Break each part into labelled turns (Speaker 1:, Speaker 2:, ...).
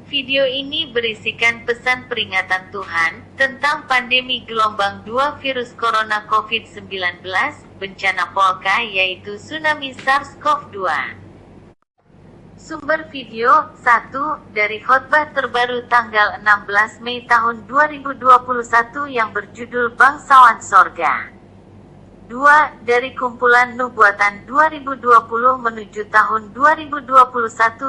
Speaker 1: Video ini berisikan pesan peringatan Tuhan tentang pandemi gelombang 2 virus corona COVID-19, bencana polka yaitu tsunami SARS-CoV-2. Sumber video, 1, dari khotbah terbaru tanggal 16 Mei tahun 2021 yang berjudul Bangsawan Sorga. 2, dari kumpulan Nubuatan 2020 menuju tahun 2021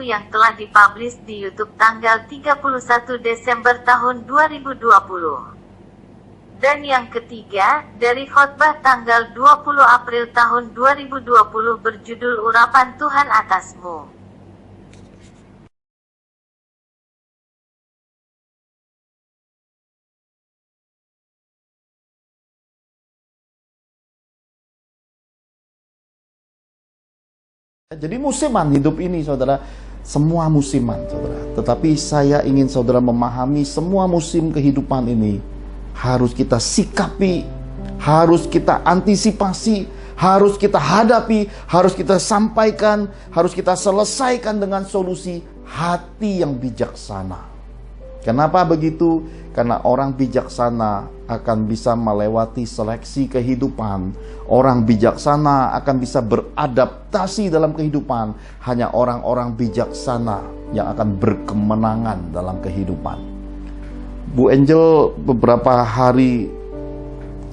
Speaker 1: yang telah dipublish di YouTube tanggal 31 Desember tahun 2020. Dan yang ketiga, dari khotbah tanggal 20 April tahun 2020 berjudul Urapan Tuhan Atasmu.
Speaker 2: Jadi musiman hidup ini, saudara, semua musiman, saudara. Tetapi saya ingin saudara memahami semua musim kehidupan ini harus kita sikapi, harus kita antisipasi, harus kita hadapi, harus kita sampaikan, harus kita selesaikan dengan solusi hati yang bijaksana. Kenapa begitu? Karena orang bijaksana akan bisa melewati seleksi kehidupan. Orang bijaksana akan bisa beradaptasi dalam kehidupan. Hanya orang-orang bijaksana yang akan berkemenangan dalam kehidupan. Bu Angel beberapa hari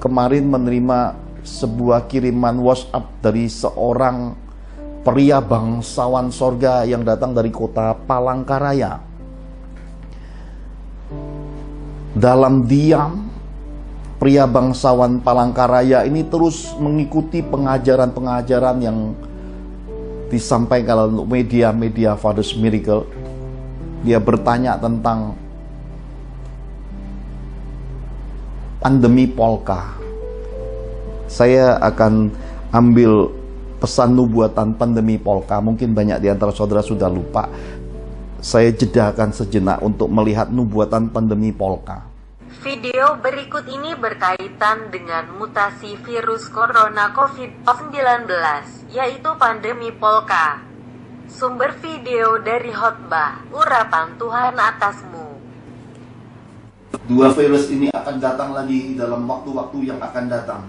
Speaker 2: kemarin menerima sebuah kiriman WhatsApp dari seorang pria bangsawan sorga yang datang dari kota Palangkaraya. Dalam diam, pria bangsawan Palangkaraya ini terus mengikuti pengajaran-pengajaran yang disampaikan oleh media-media Father's Miracle. Dia bertanya tentang pandemi polka. Saya akan ambil pesan nubuatan pandemi polka. Mungkin banyak di antara saudara sudah lupa. Saya jedakan sejenak untuk melihat nubuatan pandemi polka.
Speaker 3: Video berikut ini berkaitan dengan mutasi virus corona COVID-19, yaitu pandemi polka. Sumber video dari khotbah, Urapan Tuhan Atasmu.
Speaker 2: Dua virus ini akan datang lagi dalam waktu-waktu yang akan datang.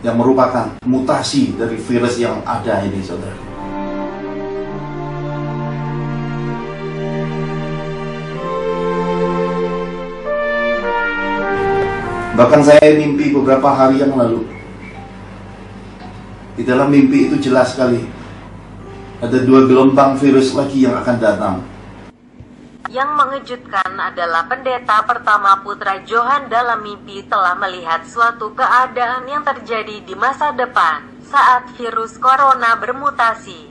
Speaker 2: Yang merupakan mutasi dari virus yang ada ini, saudara. Bahkan saya mimpi beberapa hari yang lalu. Di dalam mimpi itu jelas sekali ada 2 gelombang virus lagi yang akan datang.
Speaker 3: Yang mengejutkan adalah pendeta pertama putra Johan dalam mimpi telah melihat suatu keadaan yang terjadi di masa depan saat virus corona bermutasi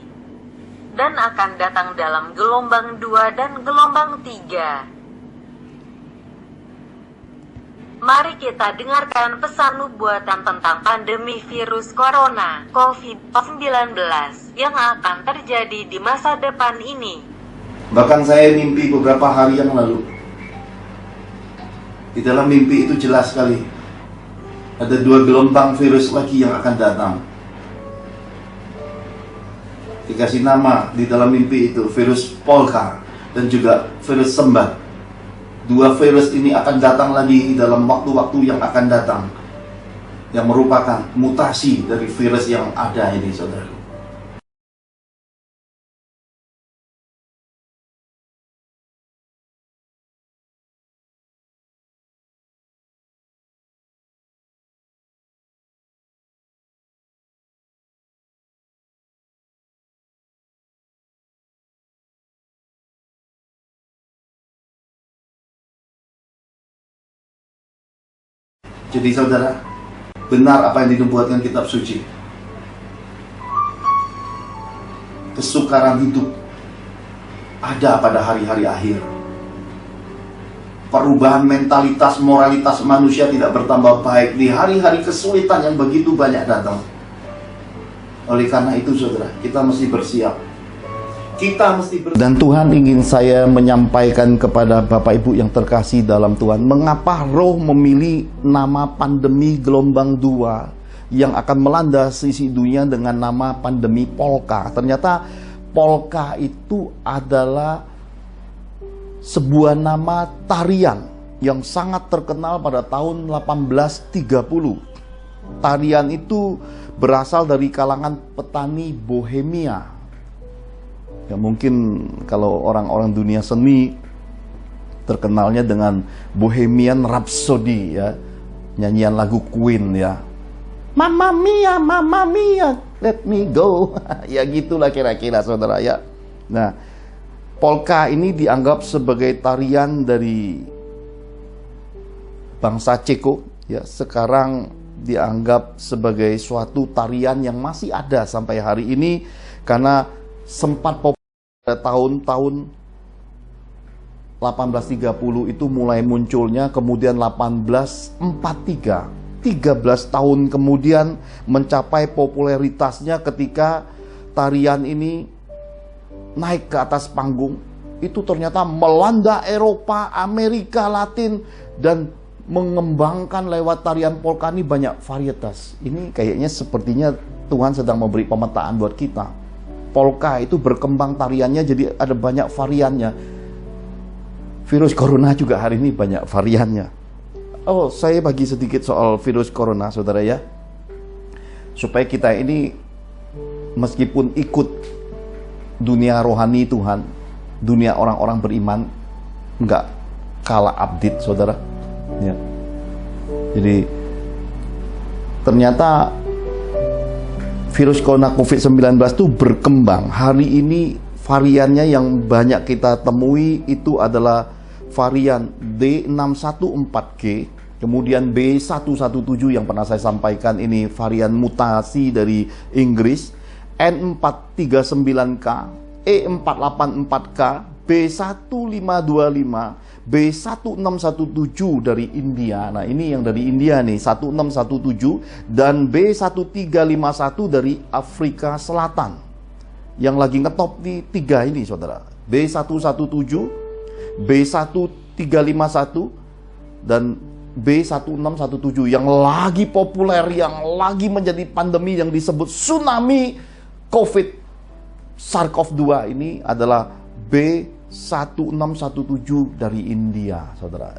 Speaker 3: dan akan datang dalam gelombang 2 dan gelombang 3. Mari kita dengarkan pesan nubuatan tentang pandemi virus corona COVID-19 yang akan terjadi di masa depan ini.
Speaker 2: Bahkan saya mimpi beberapa hari yang lalu. Di dalam mimpi itu jelas sekali ada 2 gelombang virus lagi yang akan datang. Dikasih nama di dalam mimpi itu virus polka dan juga virus sembat. 2 virus ini akan datang lagi dalam waktu-waktu yang akan datang, yang merupakan mutasi dari virus yang ada ini, saudara. Jadi saudara, benar apa yang dinubuatkan kitab suci. Kesukaran hidup ada pada hari-hari akhir. Perubahan mentalitas, moralitas manusia tidak bertambah baik di hari-hari kesulitan yang begitu banyak datang. Oleh karena itu saudara, kita mesti bersiap. Dan Tuhan ingin saya menyampaikan kepada Bapak Ibu yang terkasih dalam Tuhan, mengapa Roh memilih nama pandemi gelombang 2 yang akan melanda sisi dunia dengan nama pandemi polka. Ternyata polka itu adalah sebuah nama tarian yang sangat terkenal pada tahun 1830. Tarian itu berasal dari kalangan petani Bohemia. Ya, mungkin kalau orang-orang dunia seni terkenalnya dengan Bohemian Rhapsody, ya, nyanyian lagu Queen, ya, Mamma Mia, let me go. Ya gitulah kira-kira, saudara, ya. Nah, polka ini dianggap sebagai tarian dari bangsa Ceko, ya, sekarang dianggap sebagai suatu tarian yang masih ada sampai hari ini karena sempat populer pada tahun-tahun 1830 itu mulai munculnya, kemudian 1843, 13 tahun kemudian mencapai popularitasnya ketika tarian ini naik ke atas panggung. Itu ternyata melanda Eropa, Amerika Latin, dan mengembangkan lewat tarian polka ini banyak varietas. Ini kayaknya sepertinya Tuhan sedang memberi pemetaan buat kita. Polka itu berkembang tariannya jadi ada banyak variannya. Virus corona juga hari ini banyak variannya. Oh, saya bagi sedikit soal virus corona, saudara, ya. Supaya kita ini meskipun ikut dunia rohani Tuhan, dunia orang-orang beriman, nggak kalah update, saudara. Ya. Jadi ternyata virus corona COVID-19 itu berkembang. Hari ini variannya yang banyak kita temui itu adalah varian D614G, kemudian B117 yang pernah saya sampaikan, ini varian mutasi dari Inggris, N439K, E484K, B1525, B1617 dari India. Nah, ini yang dari India nih, 1617, dan B1351 dari Afrika Selatan. Yang lagi ngetop di 3 ini, saudara. B117, B1351, dan B1617. Yang lagi populer, yang lagi menjadi pandemi yang disebut tsunami COVID SARS-CoV-2 ini adalah B1617 dari India, saudara.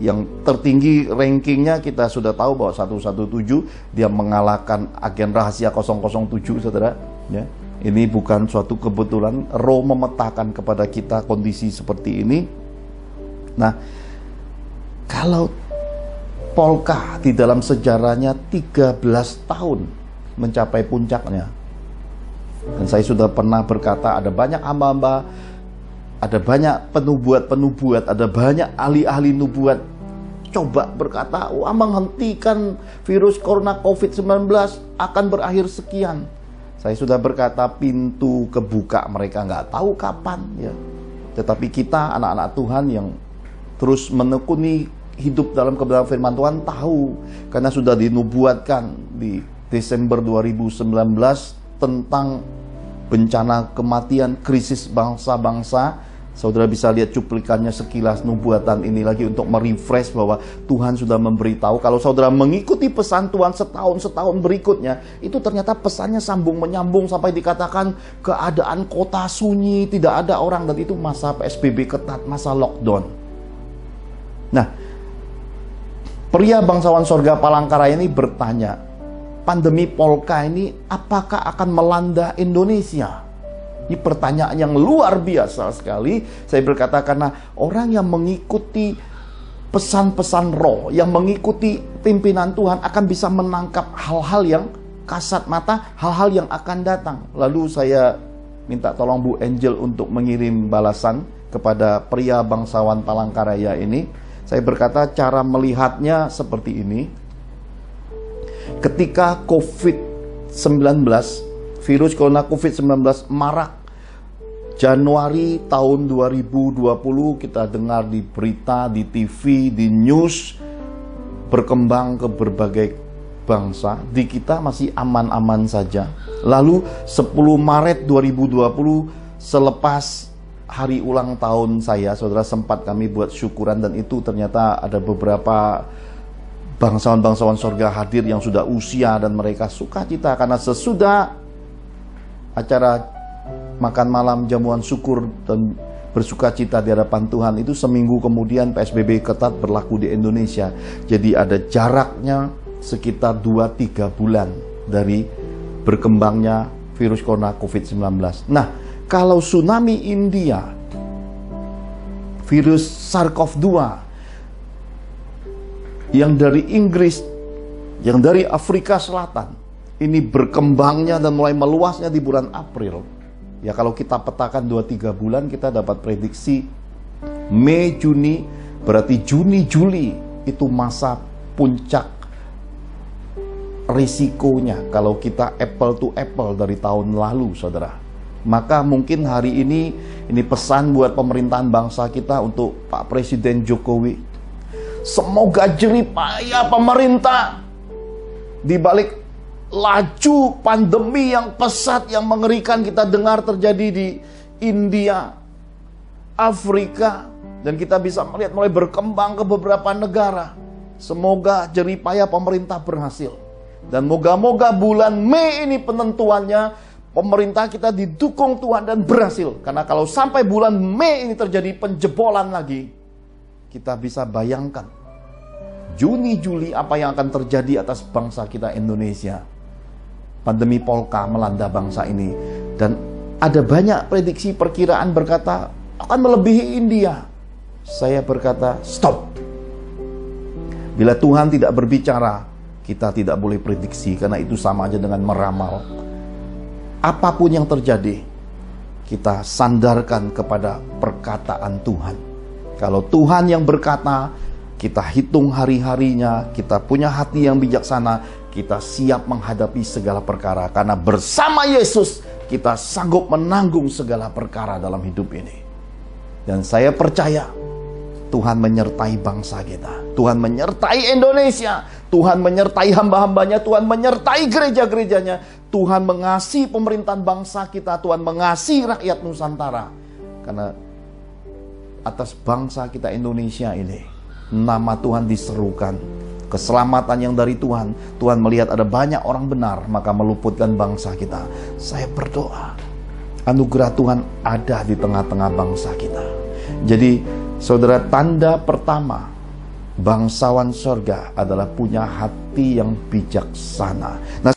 Speaker 2: Yang tertinggi rankingnya kita sudah tahu bahwa 117 dia mengalahkan agen rahasia 007, saudara. Ya, ini bukan suatu kebetulan. Roh memetakan kepada kita kondisi seperti ini. Nah, kalau polka di dalam sejarahnya 13 tahun mencapai puncaknya. Dan saya sudah pernah berkata, ada banyak hamba-hamba, ada banyak penubuat-penubuat, ada banyak ahli-ahli nubuat coba berkata, wah, menghentikan virus corona COVID-19 akan berakhir sekian. Saya sudah berkata, pintu kebuka, mereka nggak tahu kapan, ya. Tetapi kita anak-anak Tuhan yang terus menekuni hidup dalam kebenaran firman Tuhan tahu, karena sudah dinubuatkan di Desember 2019 tentang bencana kematian, krisis bangsa-bangsa. Saudara bisa lihat cuplikannya sekilas nubuatan ini lagi untuk merefresh bahwa Tuhan sudah memberitahu. Kalau saudara mengikuti pesan Tuhan setahun berikutnya, itu ternyata pesannya sambung menyambung sampai dikatakan keadaan kota sunyi, tidak ada orang, dan itu masa PSBB ketat, masa lockdown. Nah, pria bangsawan sorga Palangkaraya ini bertanya, pandemi polka ini apakah akan melanda Indonesia? Ini pertanyaan yang luar biasa sekali. Saya berkata karena orang yang mengikuti pesan-pesan roh, yang mengikuti pimpinan Tuhan akan bisa menangkap hal-hal yang kasat mata, hal-hal yang akan datang. Lalu saya minta tolong Bu Angel untuk mengirim balasan kepada pria bangsawan Palangkaraya ini. Saya berkata cara melihatnya seperti ini. Ketika COVID-19, virus corona COVID-19 marak Januari tahun 2020, kita dengar di berita, di TV, di news, berkembang ke berbagai bangsa. Di kita masih aman-aman saja. Lalu 10 Maret 2020 Selepas hari ulang tahun saya, saudara, sempat kami buat syukuran, dan itu ternyata ada beberapa bangsawan-bangsawan sorga hadir yang sudah usia, dan mereka sukacita karena sesudah acara makan malam jamuan syukur dan bersukacita di hadapan Tuhan itu, seminggu kemudian PSBB ketat berlaku di Indonesia. Jadi ada jaraknya sekitar 2-3 bulan dari berkembangnya virus corona COVID-19. Nah, kalau tsunami India, virus SARS-CoV-2 yang dari Inggris, yang dari Afrika Selatan, ini berkembangnya dan mulai meluasnya di bulan April. Ya, kalau kita petakan 2-3 bulan, kita dapat prediksi Mei, Juni, berarti Juni, Juli itu masa puncak risikonya kalau kita apple to apple dari tahun lalu, saudara. Maka mungkin hari ini pesan buat pemerintahan bangsa kita untuk Pak Presiden Jokowi. Semoga jeripaya pemerintah di balik laju pandemi yang pesat, yang mengerikan kita dengar terjadi di India, Afrika, dan kita bisa melihat mulai berkembang ke beberapa negara. Semoga jeripaya pemerintah berhasil. Dan moga-moga bulan Mei ini penentuannya, pemerintah kita didukung Tuhan dan berhasil. Karena kalau sampai bulan Mei ini terjadi penjebolan lagi, kita bisa bayangkan Juni, Juli apa yang akan terjadi atas bangsa kita Indonesia. Pandemi Polka melanda bangsa ini, dan ada banyak prediksi perkiraan berkata akan melebihi India. Saya berkata stop. Bila Tuhan tidak berbicara, kita tidak boleh prediksi, karena itu sama aja dengan meramal. Apapun yang terjadi, kita sandarkan kepada perkataan Tuhan. Kalau Tuhan yang berkata, kita hitung hari-harinya, kita punya hati yang bijaksana, kita siap menghadapi segala perkara. Karena bersama Yesus, kita sanggup menanggung segala perkara dalam hidup ini. Dan saya percaya, Tuhan menyertai bangsa kita. Tuhan menyertai Indonesia. Tuhan menyertai hamba-hambanya. Tuhan menyertai gereja-gerejanya. Tuhan mengasihi pemerintahan bangsa kita. Tuhan mengasihi rakyat Nusantara. Karena atas bangsa kita Indonesia ini, nama Tuhan diserukan. Keselamatan yang dari Tuhan. Tuhan melihat ada banyak orang benar, maka meluputkan bangsa kita. Saya berdoa, anugerah Tuhan ada di tengah-tengah bangsa kita. Jadi, saudara, tanda pertama bangsawan sorga adalah punya hati yang bijaksana. Nah,